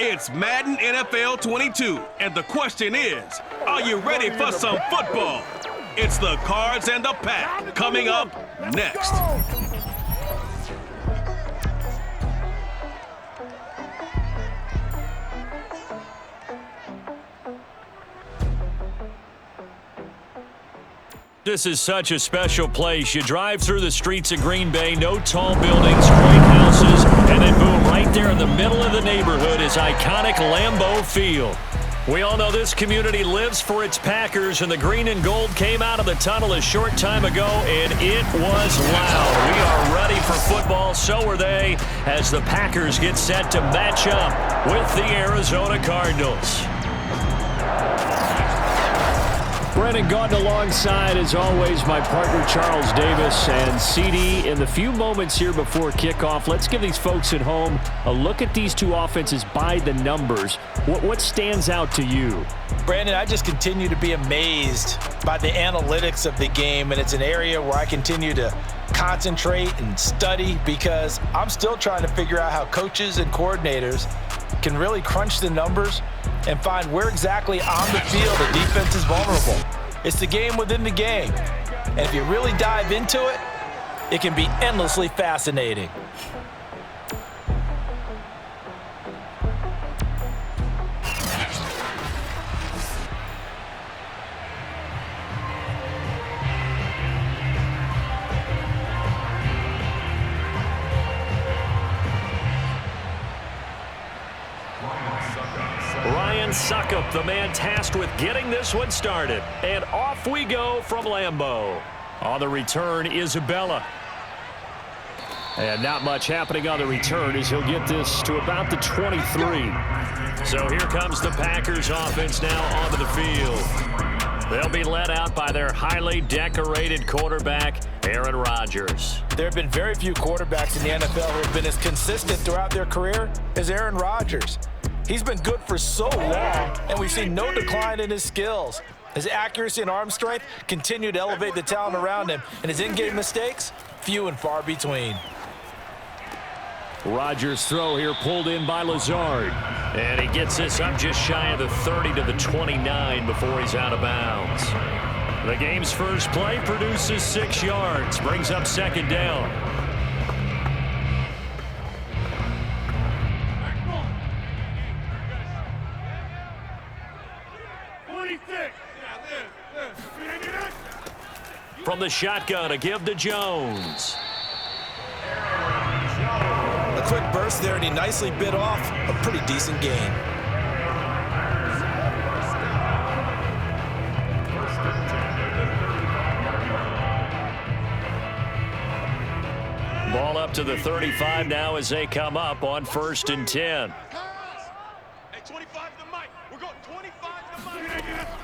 It's Madden NFL 22, and the question is, are you ready for some football? It's the Cards and the Pack coming up next. This is such a special place. You drive through the streets of Green Bay, no tall buildings, great houses, and then boom, right there in the middle of the neighborhood is iconic Lambeau Field. We all know this community lives for its Packers, and the green and gold came out of the tunnel a short time ago, and it was loud. We are ready for football, so are they, as the Packers get set to match up with the Arizona Cardinals. Brennan Gaudin alongside, as always, my partner Charles Davis and CD. In the few moments here before kickoff, let's give these folks at home a look at these two offenses by the numbers. What stands out to you? Brandon, I just continue to be amazed by the analytics of the game, and it's an area where I continue to concentrate and study because I'm still trying to figure out how coaches and coordinators can really crunch the numbers and find where exactly on the field the defense is vulnerable. It's the game within the game. And if you really dive into it, it can be endlessly fascinating. Suckup, the man tasked with getting this one started. And off we go from Lambeau. On the return, Isabella. And not much happening on the return as he'll get this to about the 23. So here comes the Packers offense now onto the field. They'll be led out by their highly decorated quarterback, Aaron Rodgers. There have been very few quarterbacks in the NFL who have been as consistent throughout their career as Aaron Rodgers. He's been good for so long, and we've seen no decline in his skills. His accuracy and arm strength continue to elevate the talent around him, and his in-game mistakes, few and far between. Rodgers' throw here pulled in by Lazard. And he gets this up just shy of the 30 to the 29 before he's out of bounds. The game's first play produces 6 yards, brings up second down. From the shotgun, a give to Jones. A quick burst there, and he nicely bit off a pretty decent gain. Ball up to the 35 now as they come up on 1st and 10.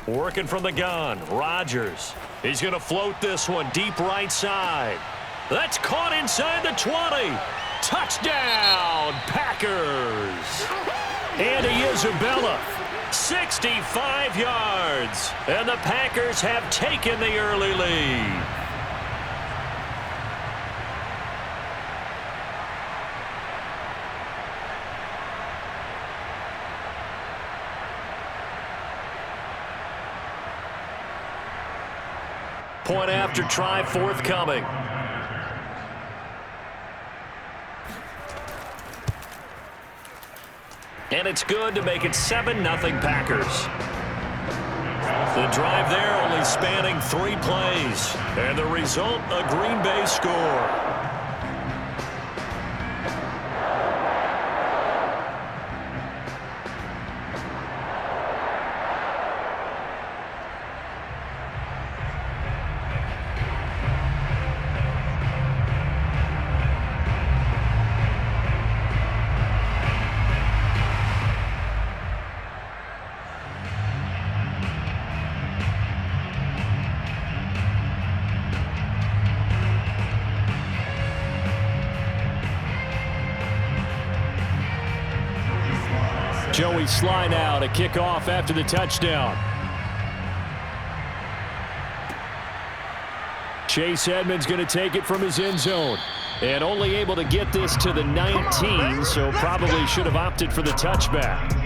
Working from the gun, Rodgers. He's going to float this one deep right side. That's caught inside the 20. Touchdown, Packers. Andy Isabella, 65 yards. And the Packers have taken the early lead. Point after try forthcoming. And it's good to make it 7-0 Packers. The drive there only spanning 3 plays. And the result, a Green Bay score. Joey Sly now to kick off after the touchdown. Chase Edmonds going to take it from his end zone. And only able to get this to the 19, so probably should have opted for the touchback.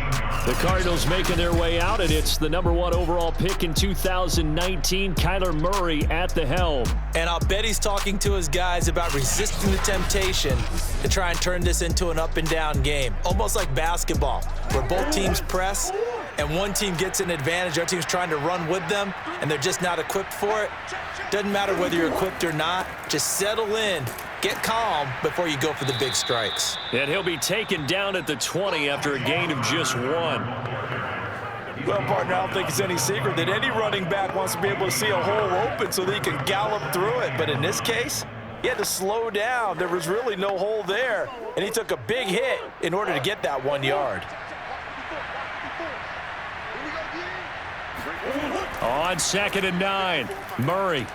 The Cardinals making their way out, and it's the #1 overall pick in 2019, Kyler Murray at the helm. And I'll bet he's talking to his guys about resisting the temptation to try and turn this into an up-and-down game. Almost like basketball, where both teams press, and one team gets an advantage, other team's trying to run with them, and they're just not equipped for it. Doesn't matter whether you're equipped or not. Just settle in, get calm before you go for the big strikes. And he'll be taken down at the 20 after a gain of just 1. Well, partner, I don't think it's any secret that any running back wants to be able to see a hole open so that he can gallop through it. But in this case, he had to slow down. There was really no hole there, and he took a big hit in order to get that 1 yard. On 2nd and 9, Murray.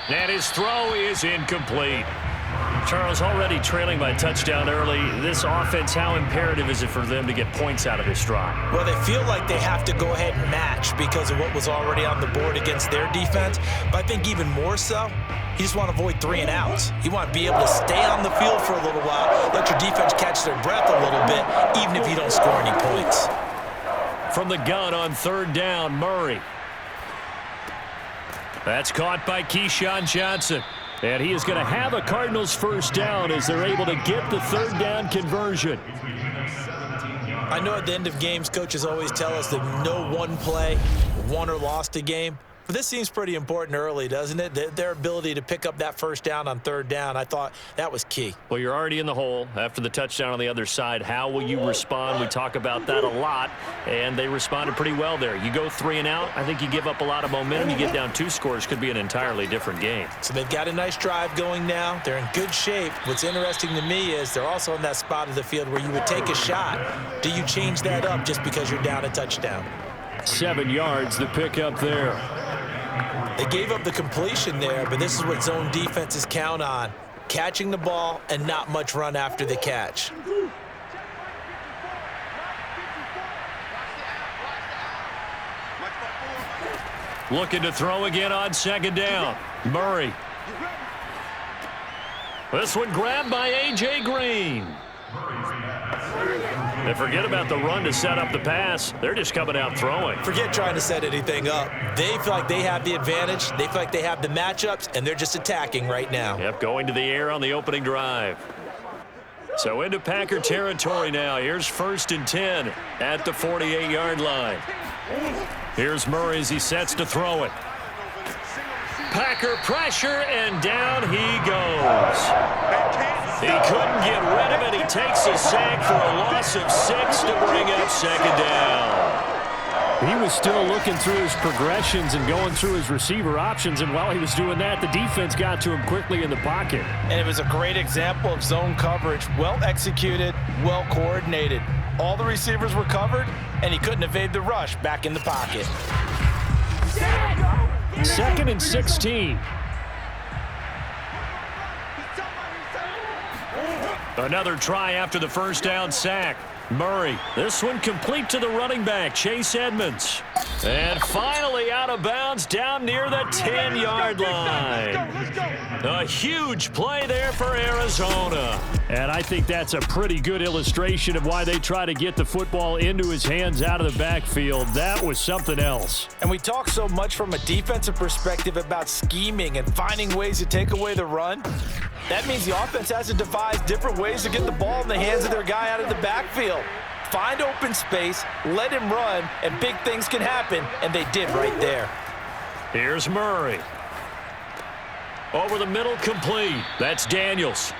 And his throw is incomplete. Charles, already trailing by a touchdown early. This offense, how imperative is it for them to get points out of this drive? Well, they feel like they have to go ahead and match because of what was already on the board against their defense. But I think even more so, you just want to avoid 3 and outs. You want to be able to stay on the field for a little while, let your defense catch their breath a little bit, even if you don't score any points. From the gun on 3rd down, Murray. That's caught by Keyshawn Johnson. And he is going to have a Cardinals first down as they're able to get the 3rd down conversion. I know at the end of games, coaches always tell us that no one play won or lost a game. But this seems pretty important early, doesn't it? Their ability to pick up that first down on 3rd down, I thought that was key. Well, you're already in the hole after the touchdown on the other side. How will you respond? We talk about that a lot, and they responded pretty well there. You go 3 and out, I think you give up a lot of momentum. You get down 2 scores, could be an entirely different game. So they've got a nice drive going now. They're in good shape. What's interesting to me is they're also in that spot of the field where you would take a shot. Do you change that up just because you're down a touchdown? 7 yards, the pickup there. They gave up the completion there, but this is what zone defenses count on. Catching the ball and not much run after the catch. Looking to throw again on 2nd down. Murray. This one grabbed by A.J. Green. And forget about the run to set up the pass. They're just coming out throwing. Forget trying to set anything up. They feel like they have the advantage. They feel like they have the matchups, and they're just attacking right now. Yep, going to the air on the opening drive. So into Packer territory now. Here's 1st and 10 at the 48-yard line. Here's Murray as he sets to throw it. Packer pressure, and down he goes. He couldn't get rid of it. He takes a sack for a loss of 6 to bring up 2nd down. He was still looking through his progressions and going through his receiver options, and while he was doing that, the defense got to him quickly in the pocket. And it was a great example of zone coverage. Well executed, well coordinated. All the receivers were covered, and he couldn't evade the rush back in the pocket. 2nd and 16. Another try after the first down sack. Murray. This one complete to the running back, Chase Edmonds. And finally out of bounds down near the 10-yard line. A huge play there for Arizona. And I think that's a pretty good illustration of why they try to get the football into his hands out of the backfield. That was something else. And we talk so much from a defensive perspective about scheming and finding ways to take away the run. That means the offense has to devise different ways to get the ball in the hands of their guy out of the backfield. Find open space, let him run, and big things can happen, and they did right there. Here's Murray. Over the middle, complete. That's Daniels.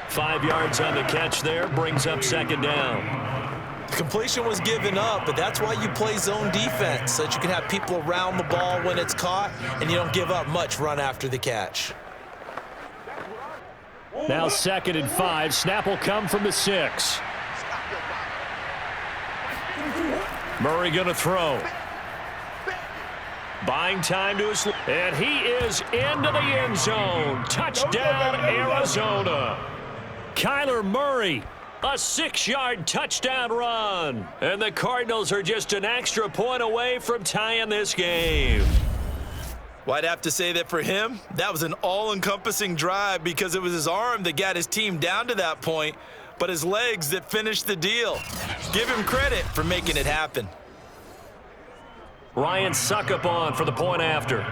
5 yards on the catch there, brings up 2nd down. The completion was given up, but that's why you play zone defense, so that you can have people around the ball when it's caught, and you don't give up much run after the catch. Now 2nd and 5. Snap will come from the 6. Murray going to throw. Buying time to his... And he is into the end zone. Touchdown, Arizona. Kyler Murray, a 6-yard touchdown run. And the Cardinals are just an extra point away from tying this game. Well, I'd have to say that for him, that was an all-encompassing drive because it was his arm that got his team down to that point, but his legs that finished the deal. Give him credit for making it happen. Ryan Suckup on for the point after.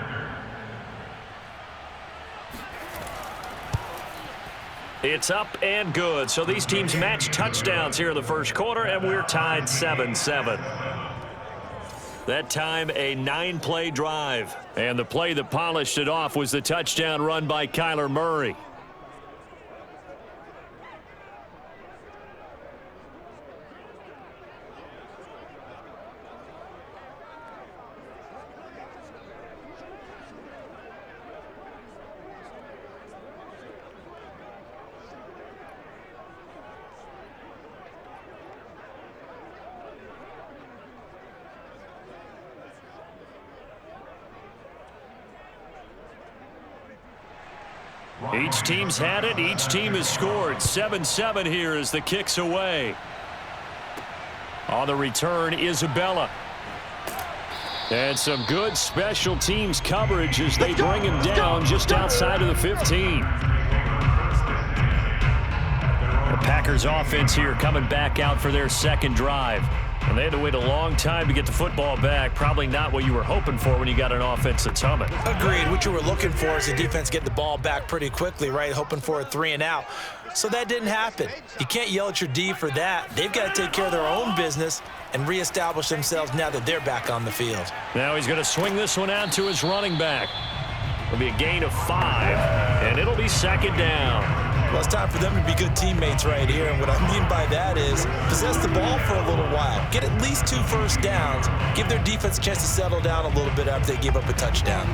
It's up and good. So these teams match touchdowns here in the first quarter, and we're tied 7-7. That time, a 9-play drive. And the play that polished it off was the touchdown run by Kyler Murray. Each team's had it. Each team has scored. 7-7 here as the kick's away. On the return, Isabella. And some good special teams coverage as they bring him down just outside of the 15. The Packers offense here coming back out for their second drive. And they had to wait a long time to get the football back. Probably not what you were hoping for when you got an offense that's humming. Agreed. What you were looking for is the defense get the ball back pretty quickly, right? Hoping for a 3-and-out. So that didn't happen. You can't yell at your D for that. They've got to take care of their own business and reestablish themselves now that they're back on the field. Now he's going to swing this one out to his running back. It'll be a gain of 5, and it'll be second down. Well, it's time for them to be good teammates right here, and what I mean by that is possess the ball for a little while. Get at least 2 first downs. Give their defense a chance to settle down a little bit after they give up a touchdown.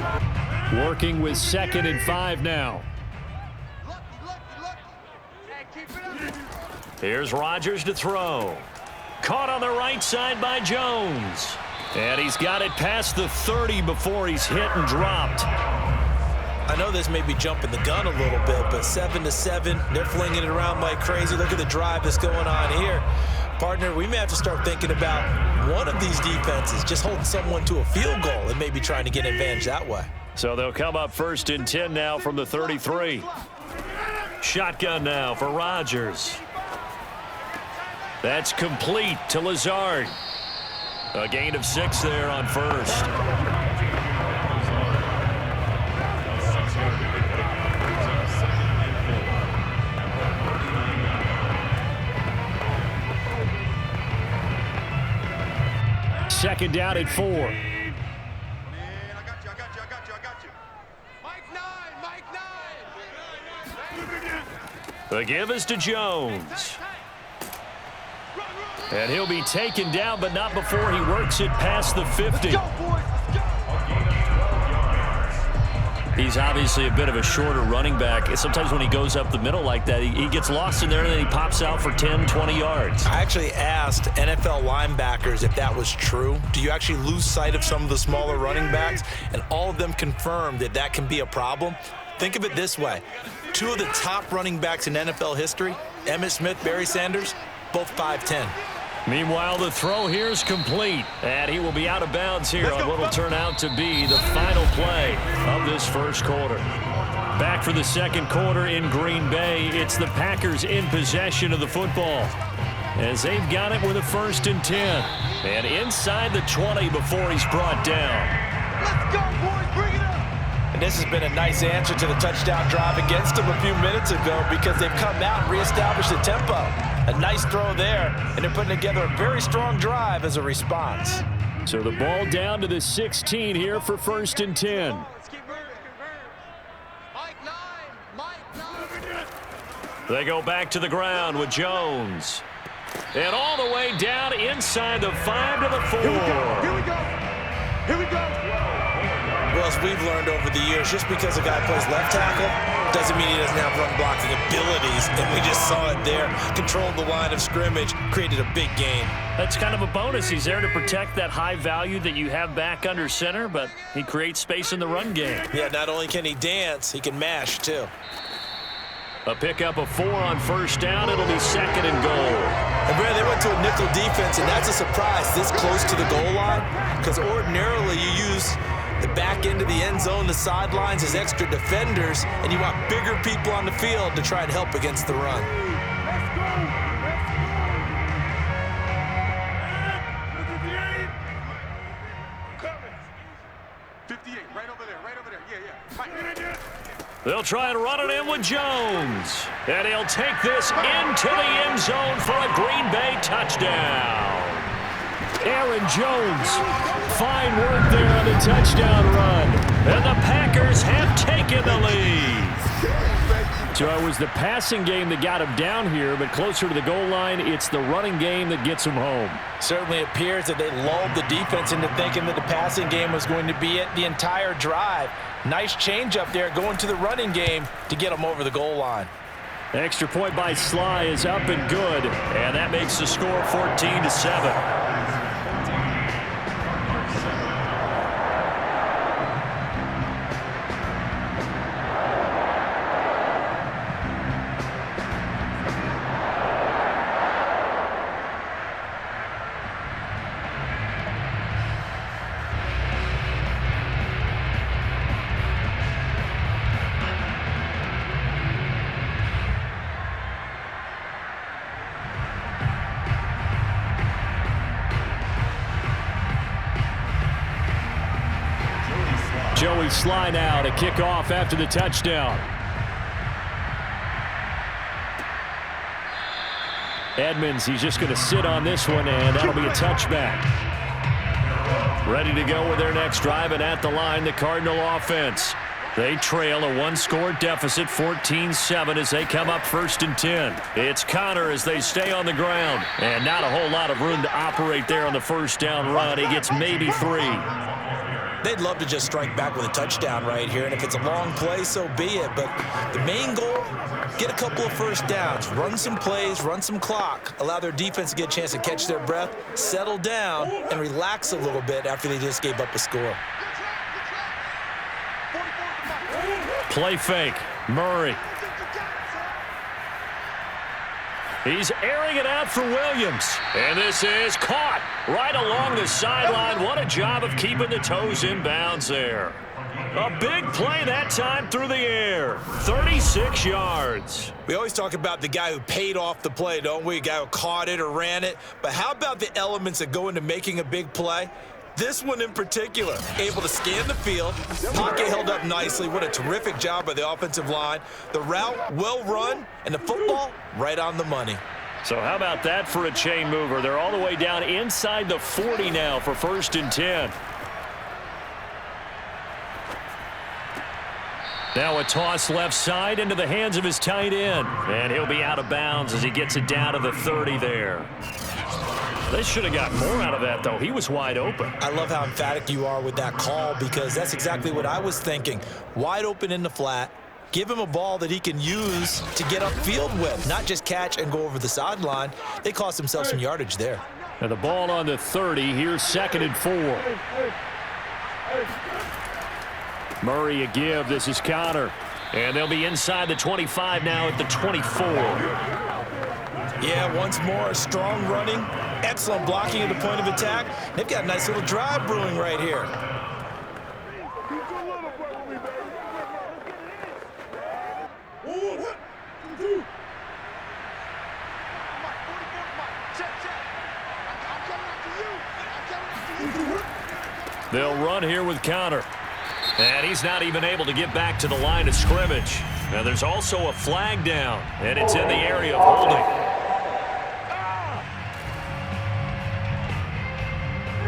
Working with 2nd and 5 now. Here's Rodgers to throw. Caught on the right side by Jones. And he's got it past the 30 before he's hit and dropped. I know this may be jumping the gun a little bit, but 7-7, they're flinging it around like crazy. Look at the drive that's going on here. Partner, we may have to start thinking about one of these defenses just holding someone to a field goal and maybe trying to get an advantage that way. So they'll come up 1st and 10 now from the 33. Shotgun now for Rodgers. That's complete to Lazard. A gain of 6 there on 1st. Second down at 4. Man, I got you. Mike 9. The give is to Jones. And he'll be taken down, but not before he works it past the 50. Let's go, boys. Let's go. He's obviously a bit of a shorter running back. Sometimes when he goes up the middle like that, he gets lost in there, and then he pops out for 10, 20 yards. I actually asked NFL linebackers if that was true. Do you actually lose sight of some of the smaller running backs? And all of them confirmed that that can be a problem. Think of it this way. 2 of the top running backs in NFL history, Emmitt Smith, Barry Sanders, both 5'10". Meanwhile, the throw here is complete, and he will be out of bounds here on what will turn out to be the final play of this first quarter. Back for the second quarter in Green Bay, it's the Packers in possession of the football as they've got it with a 1st and 10. And inside the 20 before he's brought down. Let's go, boys. Bring it up. And this has been a nice answer to the touchdown drive against them a few minutes ago because they've come out and reestablished the tempo. A nice throw there, and they're putting together a very strong drive as a response. So the ball down to the 16 here for 1st and 10. Let's keep moving. Mike 9. They go back to the ground with Jones. And all the way down inside the 5 to the 4. Here we go. Well, as we've learned over the years, just because a guy plays left tackle doesn't mean he doesn't have run blocking abilities. And we just saw it there. Controlled the line of scrimmage, created a big gain. That's kind of a bonus. He's there to protect that high value that you have back under center, but he creates space in the run game. Yeah, not only can he dance, he can mash, too. A pickup of 4 on 1st down. It'll be 2nd and goal. And, Brad, they went to a nickel defense, and that's a surprise this close to the goal line because ordinarily you use the back end of the end zone, the sidelines, his extra defenders, and you want bigger people on the field to try and help against the run. Let's go. 58, right over there, yeah. They'll try and run it in with Jones. And he'll take this into the end zone for a Green Bay touchdown. Aaron Jones, fine work there on the touchdown run. And the Packers have taken the lead. So it was the passing game that got him down here, but closer to the goal line, it's the running game that gets him home. Certainly appears that they lulled the defense into thinking that the passing game was going to be it the entire drive. Nice change up there going to the running game to get them over the goal line. Extra point by Sly is up and good, and that makes the score 14-7. Joey Sly now to kick off after the touchdown. Edmonds, he's just going to sit on this one, and that'll be a touchback. Ready to go with their next drive, and at the line, the Cardinal offense. They trail a one-score deficit, 14-7, as they come up 1st and 10. It's Connor as they stay on the ground, and not a whole lot of room to operate there on the first down run. He gets maybe 3. They'd love to just strike back with a touchdown right here, and if it's a long play, so be it. But the main goal, get a couple of first downs, run some plays, run some clock, allow their defense to get a chance to catch their breath, settle down, and relax a little bit after they just gave up a score. Play fake. Murray. He's airing it out for Williams. And this is caught right along the sideline. What a job of keeping the toes in bounds there. A big play that time through the air. 36 yards. We always talk about the guy who paid off the play, don't we? A guy who caught it or ran it. But how about the elements that go into making a big play? This one in particular, able to scan the field, pocket held up nicely. What a terrific job by the offensive line. The route well run, and the football right on the money. So how about that for a chain mover? They're all the way down inside the 40 now for 1st and 10. Now a toss left side into the hands of his tight end. And he'll be out of bounds as he gets it down to the 30 there. They should have got more out of that, though. He was wide open. I love how emphatic you are with that call, because that's exactly what I was thinking. Wide open in the flat. Give him a ball that he can use to get upfield with, not just catch and go over the sideline. They cost themselves some yardage there. And the ball on the 30. Here's 2nd and 4. Murray a give. This is Connor. And they'll be inside the 25 now at the 24. Yeah, once more, strong running, excellent blocking at the point of attack. They've got a nice little drive brewing right here. They'll run here with Connor. And he's not even able to get back to the line of scrimmage. Now there's also a flag down, and it's in the area of holding.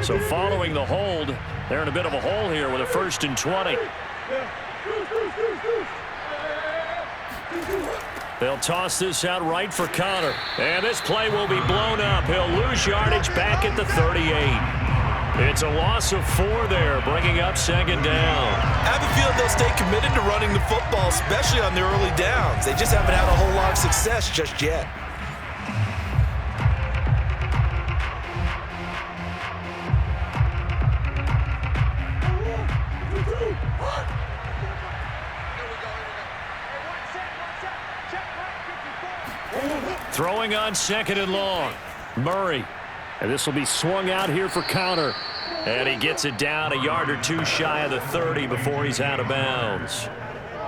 So following the hold, they're in a bit of a hole here with a 1st and 20. They'll toss this out right for Connor. And this play will be blown up. He'll lose yardage back at the 38. It's a loss of 4 there, bringing up 2nd down. I have a feeling they'll stay committed to running the football, especially on their early downs. They just haven't had a whole lot of success just yet. Throwing on 2nd and long. Murray. And this will be swung out here for Connor. And he gets it down a yard or two shy of the 30 before he's out of bounds.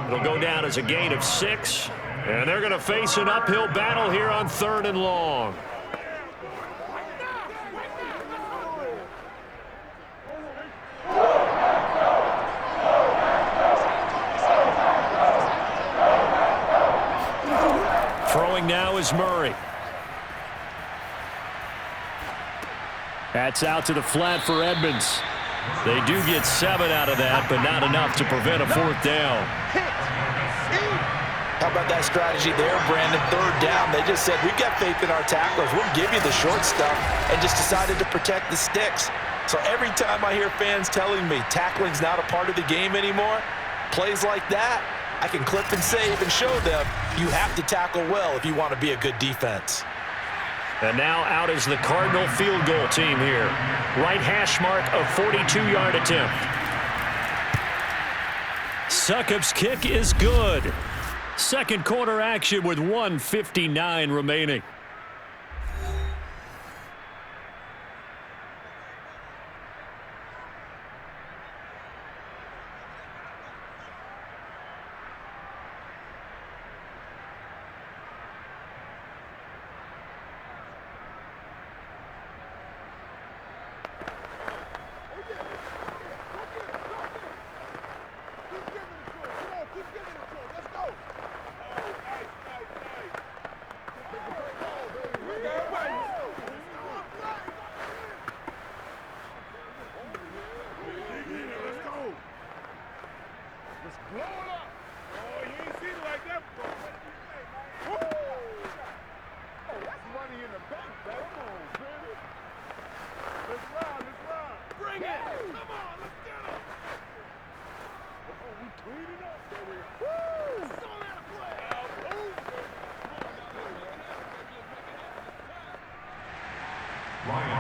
It'll go down as a gain of 6. And they're going to face an uphill battle here on 3rd and long. Throwing now is Murray. That's out to the flat for Edmonds. They do get 7 out of that, but not enough to prevent a 4th down. How about that strategy there, Brandon? 3rd down. They just said, we've got faith in our tacklers. We'll give you the short stuff, and just decided to protect the sticks. So every time I hear fans telling me tackling's not a part of the game anymore, plays like that, I can clip and save and show them you have to tackle well if you want to be a good defense. And now out is the Cardinal field goal team here. Right hash mark of 42-yard attempt. Succop's kick is good. Second quarter action with 1:59 remaining.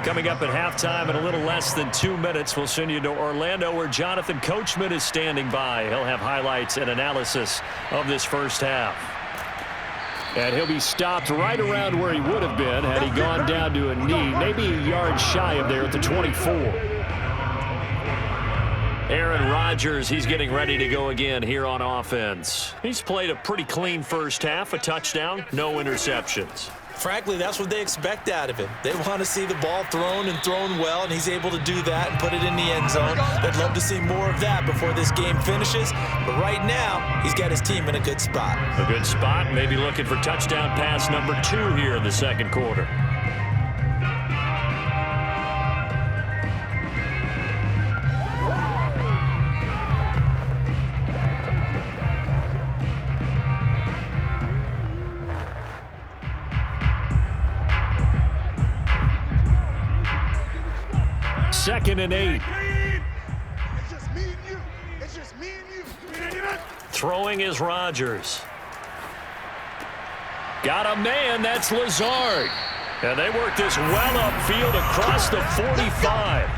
Coming up at halftime in a little less than 2 minutes, we'll send you to Orlando where Jonathan Coachman is standing by. He'll have highlights and analysis of this first half. And he'll be stopped right around where he would have been had he gone down to a knee, maybe a yard shy of there at the 24. Aaron Rodgers, he's getting ready to go again here on offense. He's played a pretty clean first half, a touchdown, no interceptions. Frankly, that's what they expect out of him. They want to see the ball thrown and thrown well, and he's able to do that and put it in the end zone. They'd love to see more of that before this game finishes. But right now, he's got his team in a good spot. A good spot, maybe looking for touchdown pass number 2 here in the second quarter. Second and 8. It's just me and you. It's just me and you. Throwing is Rodgers. Got a man, that's Lazard. And they work this well upfield across the 45.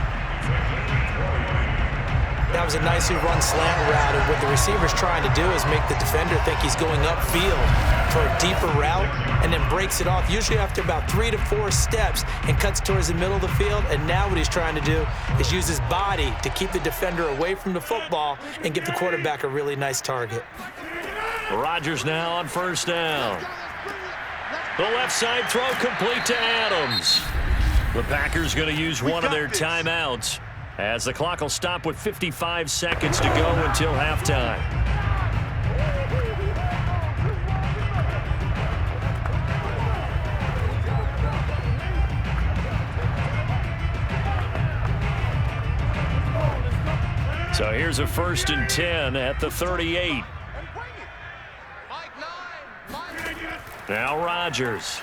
That was a nicely run slant route, and what the receiver's trying to do is make the defender think he's going upfield for a deeper route and then breaks it off, usually after about 3 to 4 steps, and cuts towards the middle of the field. And now what he's trying to do is use his body to keep the defender away from the football and give the quarterback a really nice target. Rodgers now on first down. The left side throw complete to Adams. The Packers going to use one of their timeouts as the clock will stop with 55 seconds to go until halftime. So here's a 1st and 10 at the 38. Now Rodgers.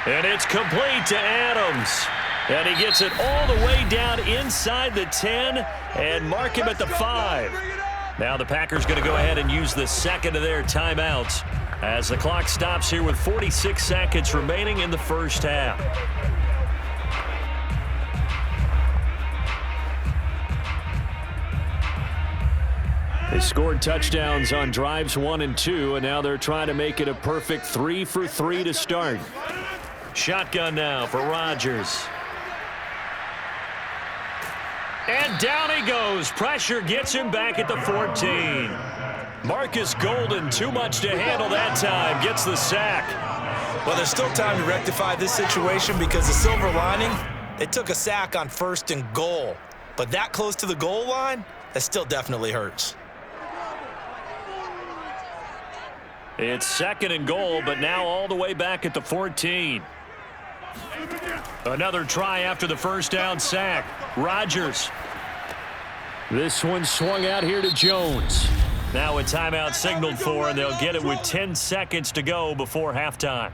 And it's complete to Adams. And he gets it all the way down inside the 10 and mark him at the 5. Now the Packers going to go ahead and use the second of their timeouts as the clock stops here with 46 seconds remaining in the first half. They scored touchdowns on drives 1 and 2, and now they're trying to make it a perfect 3 for 3 to start. Shotgun now for Rodgers. And down he goes. Pressure gets him back at the 14. Marcus Golden, too much to handle that time, gets the sack. Well, there's still time to rectify this situation because the silver lining, they took a sack on 1st and goal. But that close to the goal line, that still definitely hurts. It's 2nd and goal, but now all the way back at the 14. Another try after the first down sack. Rodgers. This one swung out here to Jones. Now a timeout signaled for, and they'll get it with 10 seconds to go before halftime.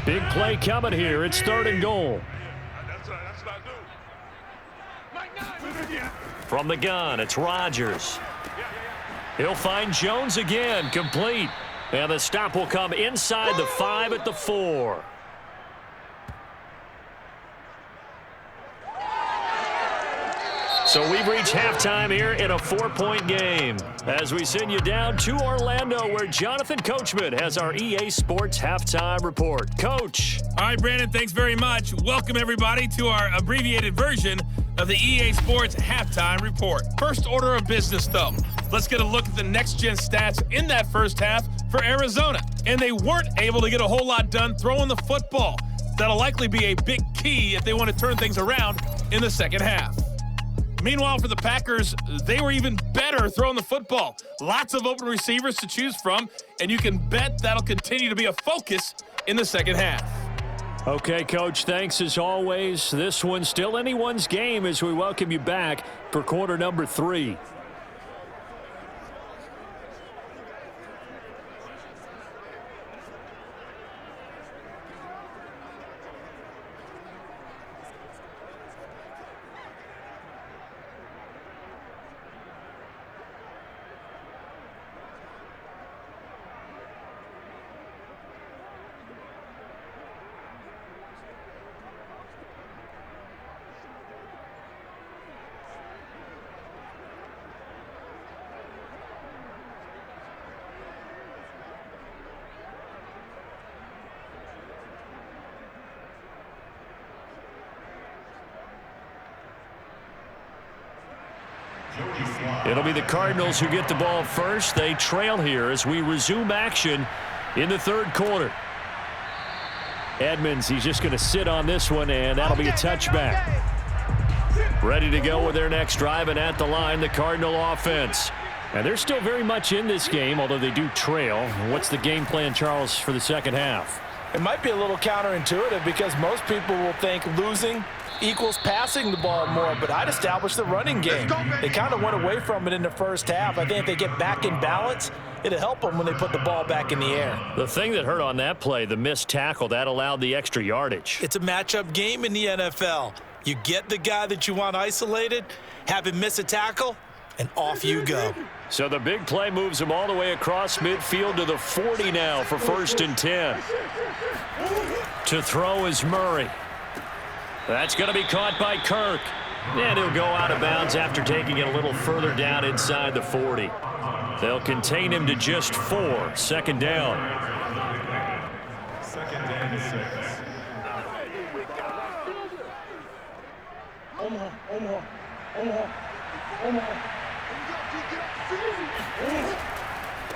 Big play coming here. It's 3rd and goal. From the gun, it's Rodgers. He'll find Jones again, complete. And the stop will come inside the 5 at the 4. So we've reached halftime here in a 4-point game as we send you down to Orlando where Jonathan Coachman has our EA Sports Halftime Report. Coach. All right, Brandon, thanks very much. Welcome, everybody, to our abbreviated version of the EA Sports Halftime Report. First order of business, though. Let's get a look at the next-gen stats in that first half for Arizona. And they weren't able to get a whole lot done throwing the football. That'll likely be a big key if they want to turn things around in the second half. Meanwhile, for the Packers, they were even better throwing the football. Lots of open receivers to choose from, and you can bet that'll continue to be a focus in the second half. Okay, Coach, thanks as always. This one's still anyone's game as we welcome you back for quarter number 3. It'll be the Cardinals who get the ball first. They trail here as we resume action in the 3rd quarter. Edmonds, he's just going to sit on this one, and that'll be a touchback. Ready to go with their next drive, and at the line, the Cardinal offense. And they're still very much in this game, although they do trail. What's the game plan, Charles, for the second half? It might be a little counterintuitive because most people will think losing equals passing the ball more, but I'd establish the running game. They kind of went away from it in the first half. I think if they get back in balance, it'll help them when they put the ball back in the air. The thing that hurt on that play, the missed tackle, that allowed the extra yardage. It's a matchup game in the NFL. You get the guy that you want isolated, have him miss a tackle, and off you go. So the big play moves him all the way across midfield to the 40 now for 1st and 10. To throw is Murray. That's going to be caught by Kirk. And he'll go out of bounds after taking it a little further down inside the 40. They'll contain him to just 4. 2nd down. 2nd and 6.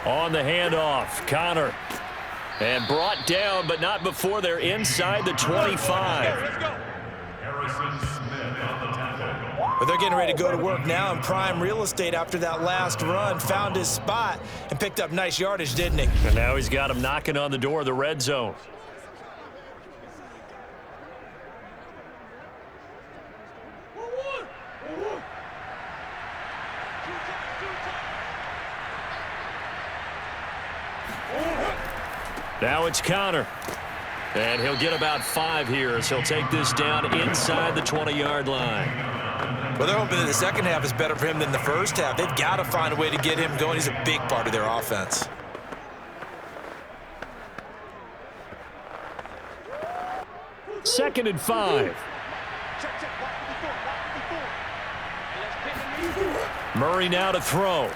On the handoff, Connor. And brought down, but not before they're inside the 25. But they're getting ready to go to work now in prime real estate after that last run. Found his spot and picked up nice yardage, didn't he? And now he's got him knocking on the door of the red zone. Now it's Connor. And he'll get about 5 here as he'll take this down inside the 20-yard line. Well, they're hoping that the second half is better for him than the first half. They've got to find a way to get him going. He's a big part of their offense. 2nd and 5. Murray now to throw.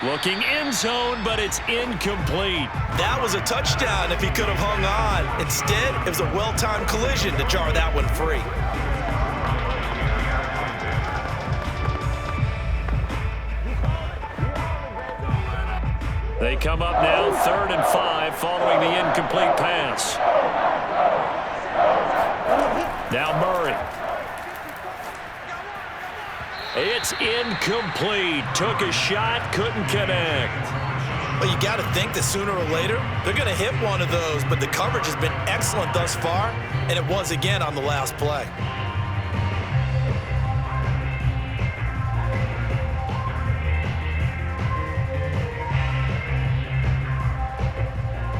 Looking end zone, but it's incomplete. That was a touchdown if he could have hung on. Instead, it was a well-timed collision to jar that one free. They come up now 3rd and 5 following the incomplete pass. Now Murray. It's incomplete. Took a shot, couldn't connect. Well, you got to think that sooner or later, they're going to hit one of those, but the coverage has been excellent thus far, and it was again on the last play.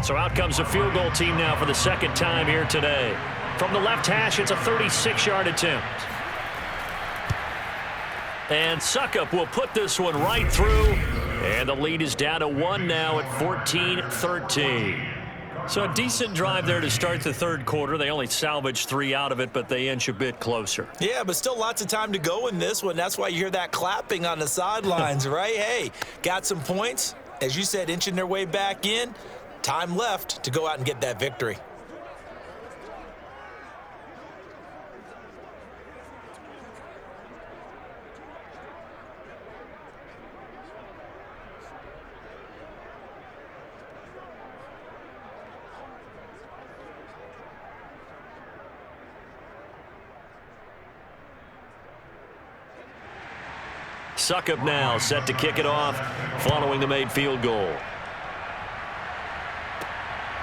So out comes the field goal team now for the 2nd time here today. From the left hash, it's a 36-yard attempt. And Suckup will put this one right through. And the lead is down to 1 now at 14-13. So a decent drive there to start the 3rd quarter. They only salvaged 3 out of it, but they inch a bit closer. Yeah, but still lots of time to go in this one. That's why you hear that clapping on the sidelines, right? Hey, got some points. As you said, inching their way back in. Time left to go out and get that victory. Suckup now set to kick it off following the made field goal.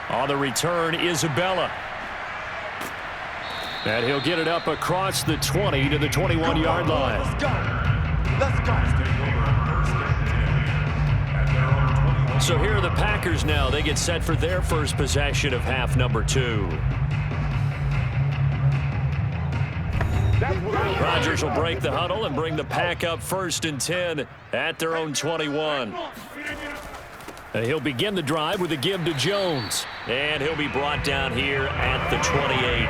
On the return, Isabella. And he'll get it up across the 20 to the 21-yard line. Let's go. Let's go. So here are the Packers now. They get set for their first possession of half number 2. Rodgers will break the huddle and bring the Pack up 1st and 10 at their own 21. And he'll begin the drive with a give to Jones. And he'll be brought down here at the 28.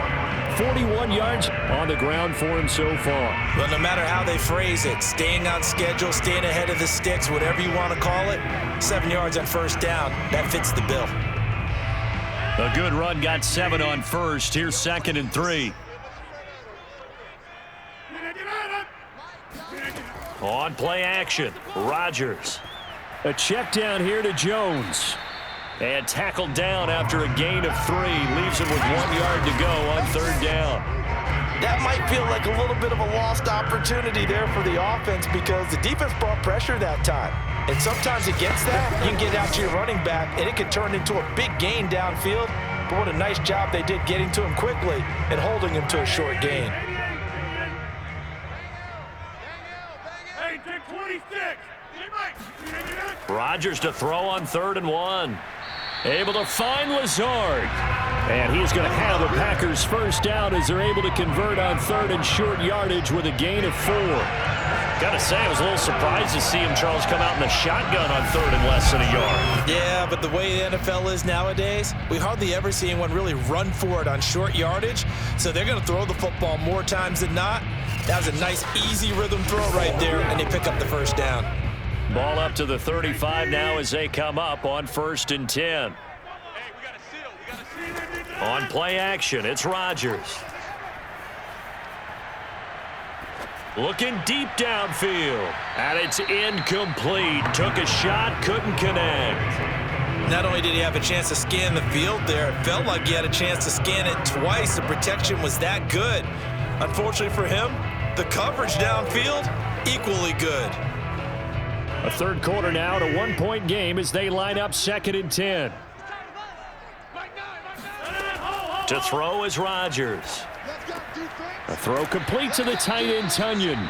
41 yards on the ground for him so far. Well, no matter how they phrase it, staying on schedule, staying ahead of the sticks, whatever you want to call it, 7 yards on 1st down, that fits the bill. A good run got 7 on 1st. Here's 2nd and 3. On play action, Rodgers. A check down here to Jones. And tackled down after a gain of 3. Leaves him with 1 yard to go on 3rd down. That might feel like a little bit of a lost opportunity there for the offense because the defense brought pressure that time. And sometimes against that, you can get out to your running back, and it can turn into a big gain downfield. But what a nice job they did getting to him quickly and holding him to a short gain. Rodgers to throw on 3rd and 1. Able to find Lazard. And he's going to have the Packers first down as they're able to convert on 3rd and short yardage with a gain of 4. Got to say, I was a little surprised to see him, Charles, come out in the shotgun on 3rd and less than a yard. Yeah, but the way the NFL is nowadays, we hardly ever see anyone really run for it on short yardage. So they're going to throw the football more times than not. That was a nice, easy rhythm throw right there, and they pick up the first down. Ball up to the 35 now as they come up on 1st and 10. On play action, it's Rodgers. Looking deep downfield, and it's incomplete. Took a shot, couldn't connect. Not only did he have a chance to scan the field there, it felt like he had a chance to scan it twice. The protection was that good. Unfortunately for him, the coverage downfield, equally good. A 3rd quarter now, to 1-point game as they line up 2nd and 10. To throw is Rodgers. A throw complete to the tight end, Tunyon.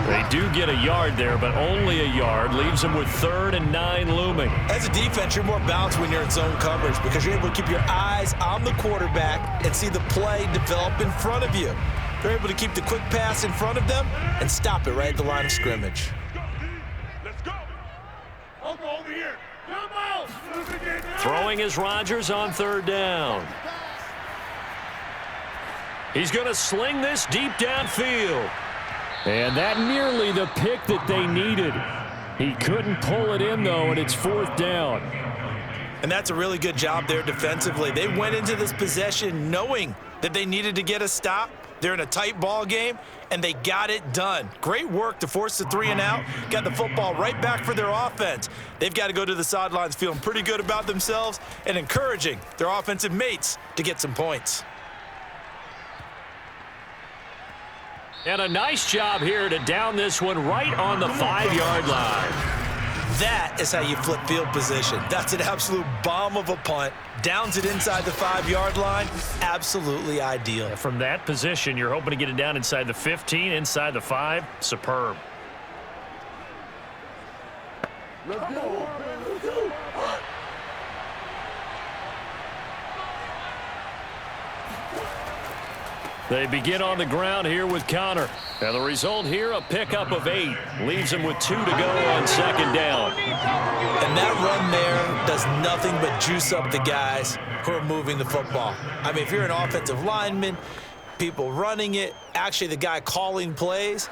They do get a yard there, but only a yard. Leaves them with 3rd and 9 looming. As a defense, you're more balanced when you're in zone coverage because you're able to keep your eyes on the quarterback and see the play develop in front of you. They're able to keep the quick pass in front of them and stop it right at the line of scrimmage. Let's go. Over here. Come on. Throwing is Rodgers on 3rd down. He's going to sling this deep downfield. And that nearly the pick that they needed. He couldn't pull it in, though, and it's 4th down. And that's a really good job there defensively. They went into this possession knowing that they needed to get a stop. They're in a tight ball game, and they got it done. Great work to force the 3 and out. Got the football right back for their offense. They've got to go to the sidelines feeling pretty good about themselves and encouraging their offensive mates to get some points. And a nice job here to down this one right on the 5-yard line. That is how you flip field position. That's an absolute bomb of a punt. Downs it inside the 5-yard line. Absolutely ideal. From that position, you're hoping to get it down inside the 15, inside the 5. Superb. Let's go. Let's go. They begin on the ground here with Connor. And the result here, a pickup of 8. Leaves them with 2 to go on 2nd down. And that run there does nothing but juice up the guys who are moving the football. I mean, if you're an offensive lineman, people running it, actually the guy calling plays,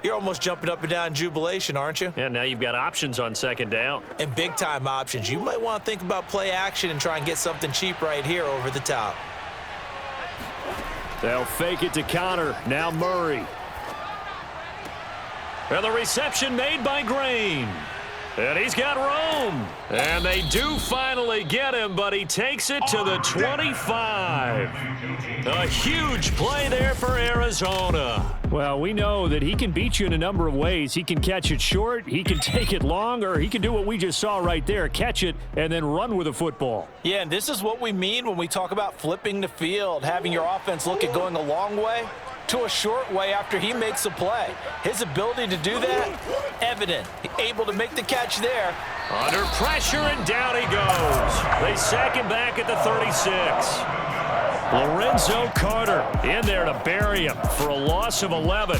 you're almost jumping up and down in jubilation, aren't you? And now you've got options on 2nd down. And big-time options. You might want to think about play action and try and get something cheap right here over the top. They'll fake it to Connor. Now Murray. And the reception made by Green. And he's got room. And they do finally get him, but he takes it to the 25. A huge play there for Arizona. Well, we know that he can beat you in a number of ways. He can catch it short, he can take it long, or he can do what we just saw right there, catch it and then run with the football. Yeah, and this is what we mean when we talk about flipping the field, having your offense look at going a long way to a short way after he makes a play. His ability to do that, evident. Able to make the catch there. Under pressure, and down he goes. They sack him back at the 36. Lorenzo Carter in there to bury him for a loss of 11.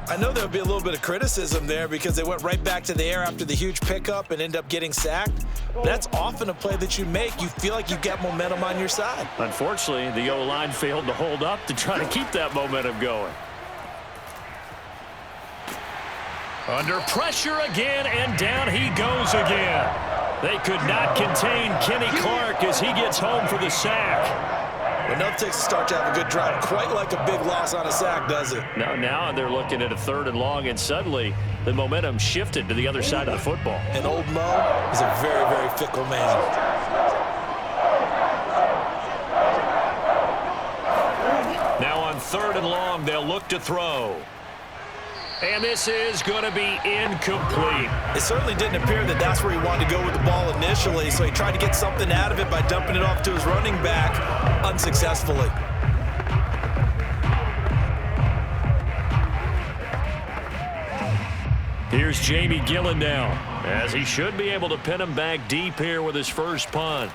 I know there'll be a little bit of criticism there because they went right back to the air after the huge pickup and end up getting sacked. That's often a play that you make. You feel like you get momentum on your side. Unfortunately, the O-line failed to hold up to try to keep that momentum going. Under pressure again, and down he goes again. They could not contain Kenny Clark as he gets home for the sack. Enough takes to start to have a good drive. Quite like a big loss on a sack, does it? Now they're looking at a 3rd and long, and suddenly the momentum shifted to the other side of the football. And old Mo is a very, very fickle man. Now on 3rd and long, they'll look to throw. And this is going to be incomplete. It certainly didn't appear that that's where he wanted to go with the ball initially, so he tried to get something out of it by dumping it off to his running back unsuccessfully. Here's Jamie Gillen now, as he should be able to pin him back deep here with his first punt.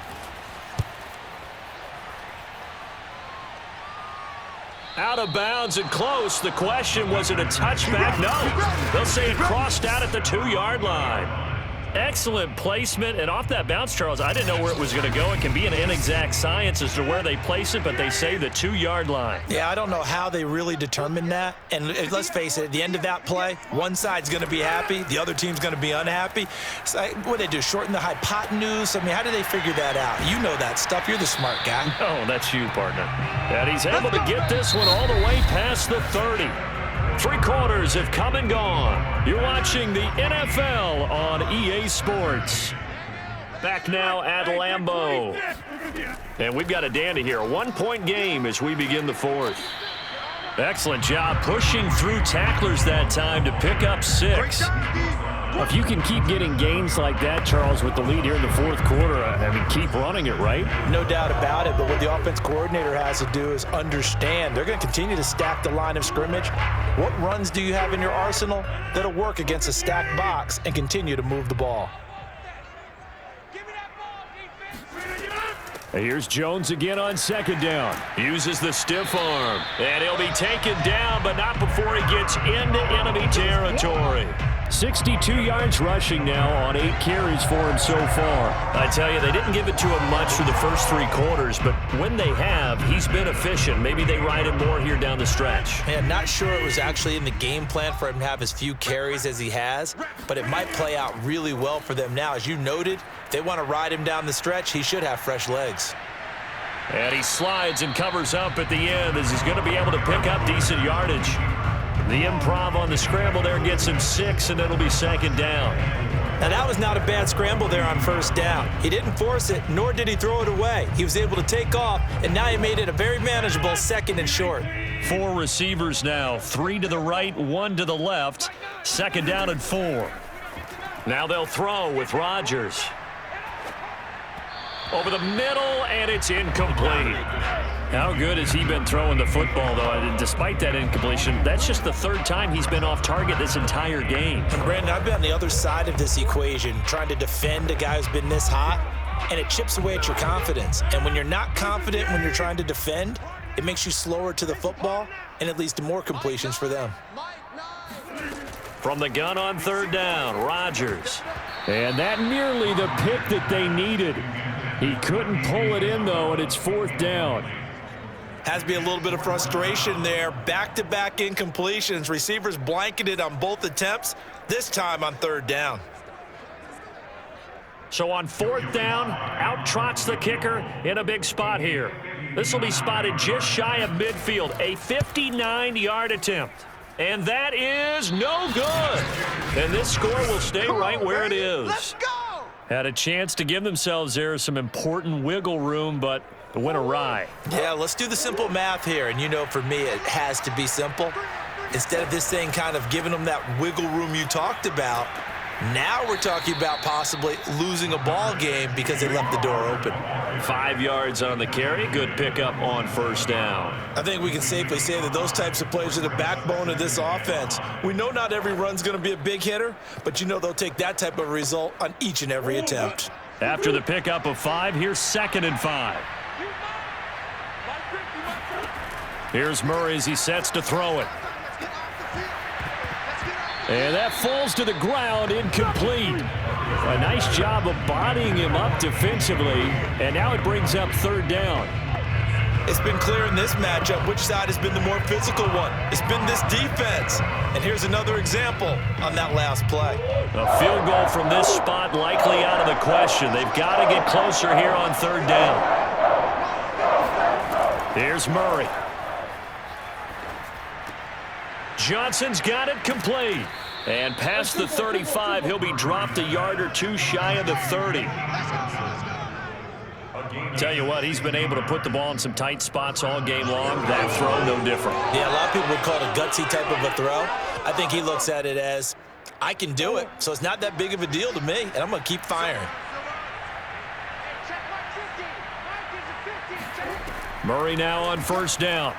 Out of bounds and close. The question, was it a touchback? No. They'll say it crossed out at the 2-yard line. Excellent placement, and off that bounce, Charles, I didn't know where it was going to go. It can be an inexact science as to where they place it, but they say the 2-yard line. Yeah, I don't know how they really determined that. And let's face it, at the end of that play, one side's going to be happy, the other team's going to be unhappy. So, what do they do, shorten the hypotenuse? I mean, how do they figure that out? You know that stuff. You're the smart guy. Oh, that's you, partner. And he's able to get this one all the way past the 30. 3 quarters have come and gone. You're watching the NFL on EA Sports. Back now at Lambeau. And we've got a dandy here. A 1-point game as we begin the 4th. Excellent job pushing through tacklers that time to pick up 6. If you can keep getting gains like that, Charles, with the lead here in the 4th quarter, I mean, keep running it, right? No doubt about it, but what the offense coordinator has to do is understand. They're going to continue to stack the line of scrimmage. What runs do you have in your arsenal that'll work against a stacked box and continue to move the ball? Here's Jones again on 2nd down. Uses the stiff arm. And he'll be taken down, but not before he gets into enemy territory. 62 yards rushing now on 8 carries for him so far. I tell you, they didn't give it to him much through the first 3 quarters, but when they have, he's been efficient. Maybe they ride him more here down the stretch. Man, not sure it was actually in the game plan for him to have as few carries as he has, but it might play out really well for them now. As you noted, if they want to ride him down the stretch, he should have fresh legs. And he slides and covers up at the end as he's going to be able to pick up decent yardage. The improv on the scramble there gets him 6, and it'll be 2nd down. Now, that was not a bad scramble there on 1st down. He didn't force it, nor did he throw it away. He was able to take off, and now he made it a very manageable 2nd and short. 4 receivers now, 3 to the right, 1 to the left. 2nd down and 4. Now they'll throw with Rodgers. Over the middle, and it's incomplete. How good has he been throwing the football, though? And despite that incompletion, that's just the 3rd time he's been off target this entire game. And Brandon, I've been on the other side of this equation, trying to defend a guy who's been this hot, and it chips away at your confidence. And when you're not confident when you're trying to defend, it makes you slower to the football, and it leads to more completions for them. From the gun on 3rd down, Rodgers. And that nearly the pick that they needed. He couldn't pull it in, though, and it's 4th down. Has to be a little bit of frustration there. Back-to-back incompletions. Receivers blanketed on both attempts, this time on 3rd down. So on 4th down, out trots the kicker in a big spot here. This will be spotted just shy of midfield, a 59-yard attempt. And that is no good. And this score will stay right where it is. Let's go! Had a chance to give themselves there some important wiggle room, but it went awry. Yeah, let's do the simple math here. And you know, for me, it has to be simple. Instead of this thing kind of giving them that wiggle room you talked about, now we're talking about possibly losing a ball game because they left the door open. 5 yards on the carry. Good pickup on 1st down. I think we can safely say that those types of plays are the backbone of this offense. We know not every run's going to be a big hitter, but you know they'll take that type of result on each and every attempt. After the pickup of 5, here's 2nd and 5. Here's Murray as he sets to throw it. And that falls to the ground, incomplete. A nice job of bodying him up defensively, and now it brings up 3rd down. It's been clear in this matchup which side has been the more physical one. It's been this defense. And here's another example on that last play. A field goal from this spot likely out of the question. They've got to get closer here on 3rd down. Here's Murray. Johnson's got it complete. And past the 35, he'll be dropped a yard or 2 shy of the 30. Tell you what, he's been able to put the ball in some tight spots all game long. That throw, no different. Yeah, a lot of people would call it a gutsy type of a throw. I think he looks at it as, I can do it, so it's not that big of a deal to me, and I'm going to keep firing. Murray now on 1st down.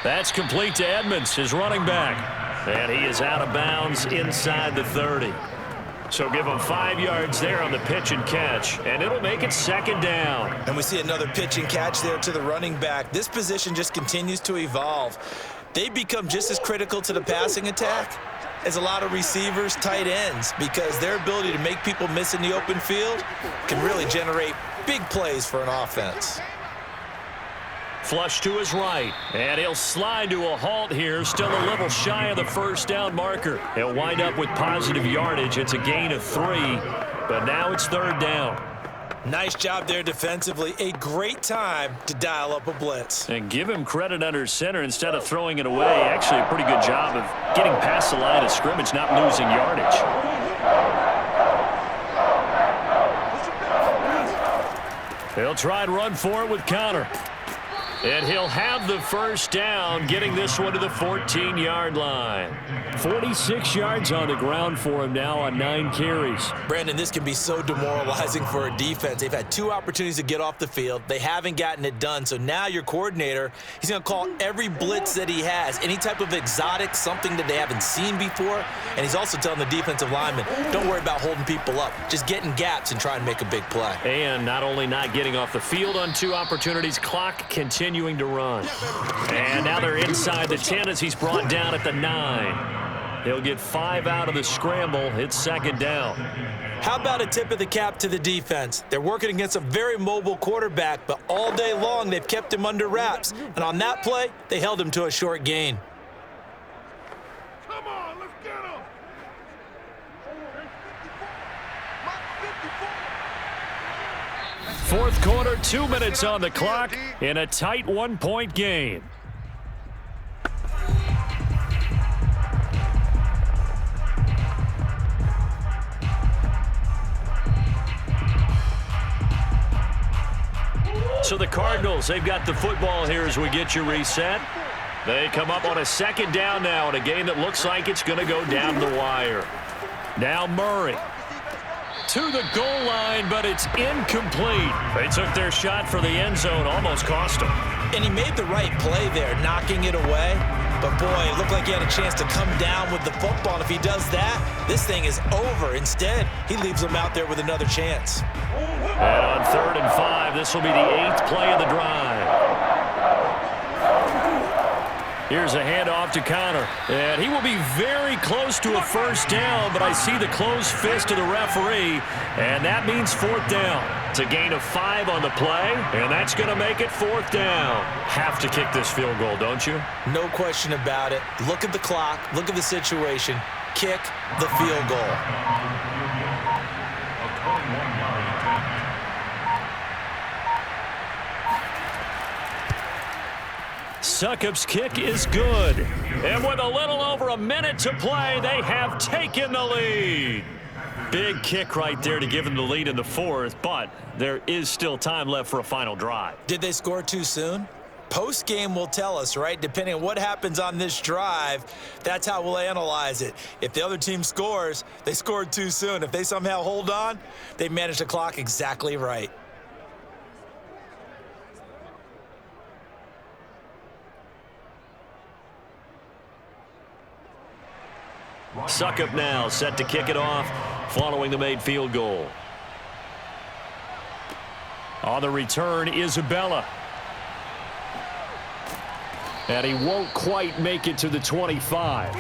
That's complete to Edmonds, his running back. And he is out of bounds inside the 30. So give him 5 yards there on the pitch and catch, and it'll make it 2nd down. And we see another pitch and catch there to the running back. This position just continues to evolve. They become just as critical to the passing attack as a lot of receivers, tight ends, because their ability to make people miss in the open field can really generate big plays for an offense. Flush to his right, and he'll slide to a halt here, still a little shy of the 1st down marker. He'll wind up with positive yardage. It's a gain of 3, but now it's 3rd down. Nice job there defensively. A great time to dial up a blitz. And give him credit under center instead of throwing it away. Actually, a pretty good job of getting past the line of scrimmage, not losing yardage. He'll try and run for it with Connor. And he'll have the 1st down, getting this one to the 14-yard line. 46 yards on the ground for him now on 9 carries. Brandon, this can be so demoralizing for a defense. They've had 2 opportunities to get off the field. They haven't gotten it done. So now your coordinator, he's going to call every blitz that he has, any type of exotic, something that they haven't seen before. And he's also telling the defensive lineman, don't worry about holding people up. Just get in gaps and try and make a big play. And not only not getting off the field on 2 opportunities, clock continuing to run. And now they're inside the 10 as he's brought down at the 9. He'll get 5 out of the scramble. It's second down. How about a tip of the cap to the defense? They're working against a very mobile quarterback, but all day long they've kept him under wraps. And on that play, they held him to a short gain. Come on, let's get him. Fourth quarter, 2 minutes on the clock in a tight 1-point game. So the Cardinals, they've got the football here as we get you reset. They come up on a second down now in a game that looks like it's going to go down the wire. Now Murray to the goal line, but it's incomplete. They took their shot for the end zone, almost cost them. And he made the right play there, knocking it away. But boy, it looked like he had a chance to come down with the football. And if he does that, this thing is over. Instead, he leaves him out there with another chance. And on 3rd and 5, this will be the 8th play of the drive. Here's a handoff to Connor. And he will be very close to a first down, but I see the closed fist of the referee, and that means 4th down. It's a gain of 5 on the play, and that's going to make it 4th down. Have to kick this field goal, don't you? No question about it. Look at the clock. Look at the situation. Kick the field goal. Succop's kick is good. And with a little over a minute to play, they have taken the lead. Big kick right there to give them the lead in the 4th, but there is still time left for a final drive. Did they score too soon? Post-game will tell us, right? Depending on what happens on this drive, that's how we'll analyze it. If the other team scores, they scored too soon. If they somehow hold on, they managed the clock exactly right. Succop now set to kick it off following the made field goal. On the return, Isabella. And he won't quite make it to the 25.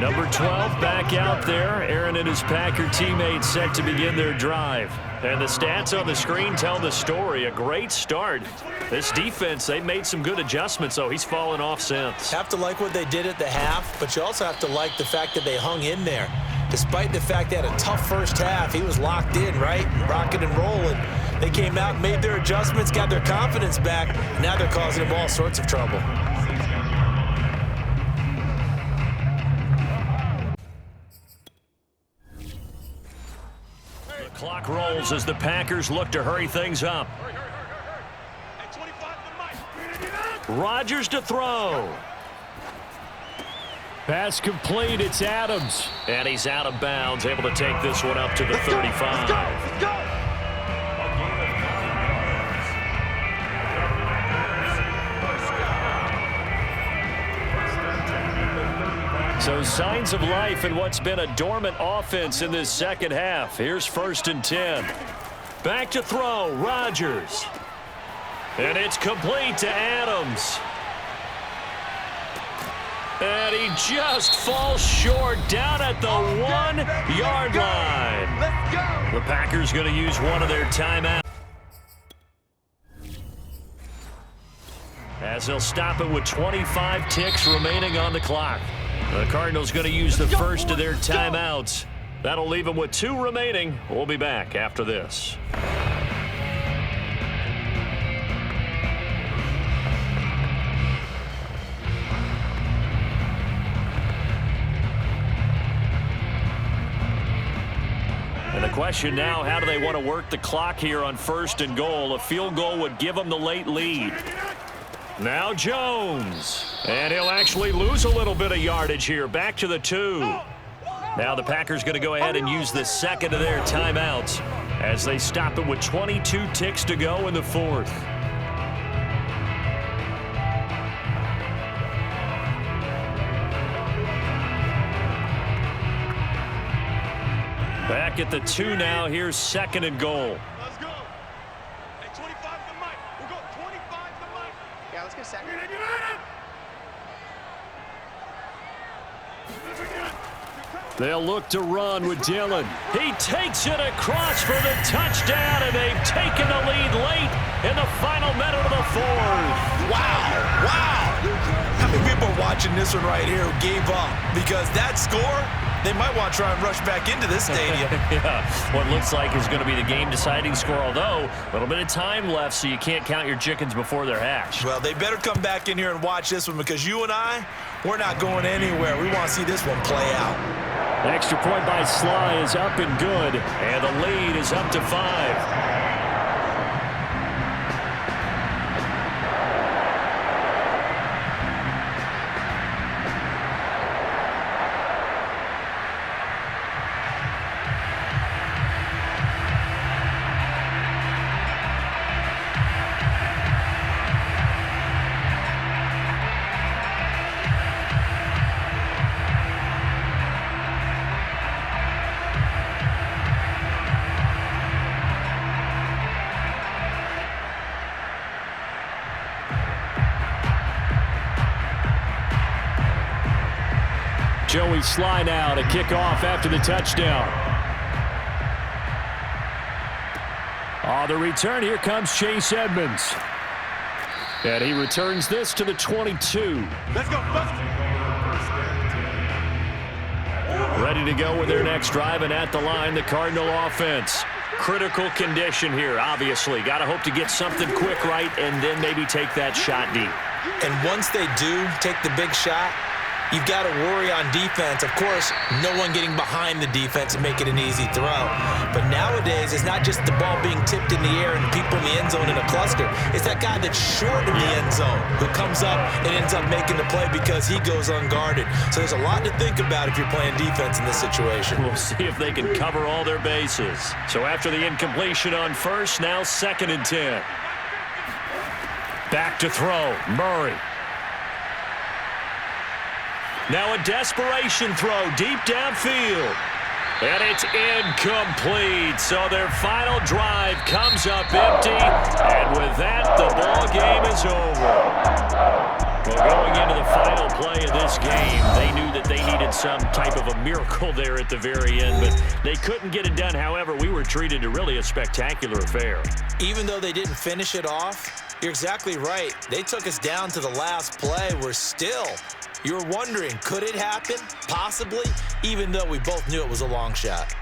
Number 12 back out there. Aaron and his Packer teammates set to begin their drive. And the stats on the screen tell the story. A great start. This defense, they made some good adjustments, so he's fallen off since. Have to like what they did at the half, but you also have to like the fact that they hung in there. Despite the fact they had a tough first half, he was locked in, right? Rocking and rolling. They came out and made their adjustments, got their confidence back. Now they're causing him all sorts of trouble. The clock rolls as the Packers look to hurry things up. Rodgers to throw. Pass complete. It's Adams. And he's out of bounds, able to take this one up to the 35. Let's go. So signs of life in what's been a dormant offense in this second half. Here's 1st and 10. Back to throw. Rodgers. And it's complete to Adams. And he just falls short down at the 1-yard line. Let's go. The Packers going to use one of their timeouts, as they'll stop it with 25 ticks remaining on the clock. The Cardinals going to use the first of their timeouts. That'll leave them with 2 remaining. We'll be back after this. And the question now, how do they want to work the clock here on 1st and goal? A field goal would give them the late lead. Now Jones. And he'll actually lose a little bit of yardage here. Back to the 2. Now the Packers going to go ahead and use the second of their timeouts as they stop it with 22 ticks to go in the 4th. Back at the 2 now. Here's 2nd and goal. Let's go. Hey, 25 to Mike. We'll go 25 to Mike. Yeah, let's go second. Get it. They'll look to run with Dillon. He takes it across for the touchdown, and they've taken the lead late in the final minute of the fourth. Wow, wow. How many people are watching this one right here who gave up? Because that score, they might want to try and rush back into this stadium. Yeah, what looks like is going to be the game-deciding score, although a little bit of time left, so you can't count your chickens before they're hatched. Well, they better come back in here and watch this one, because you and I, we're not going anywhere. We want to see this one play out. The extra point by Sly is up and good, and the lead is up to 5. Joey Sly now to kick off after the touchdown. On the return, here comes Chase Edmonds. And he returns this to the 22. Let's go. Ready to go with their next drive, and at the line, the Cardinal offense. Critical condition here, obviously. Got to hope to get something quick right and then maybe take that shot deep. And once they do take the big shot, you've got to worry on defense. Of course, no one getting behind the defense and make it an easy throw. But nowadays, it's not just the ball being tipped in the air and people in the end zone in a cluster. It's that guy that's short in the end zone who comes up and ends up making the play because he goes unguarded. So there's a lot to think about if you're playing defense in this situation. We'll see if they can cover all their bases. So after the incompletion on first, now 2nd and 10. Back to throw, Murray. Now a desperation throw deep downfield. And it's incomplete. So their final drive comes up empty. And with that, the ball game is over. Well, going into the final play of this game, they knew that they needed some type of a miracle there at the very end, but they couldn't get it done. However, we were treated to really a spectacular affair. Even though they didn't finish it off, you're exactly right. They took us down to the last play. We're still... You're wondering, could it happen? Possibly, even though we both knew it was a long shot.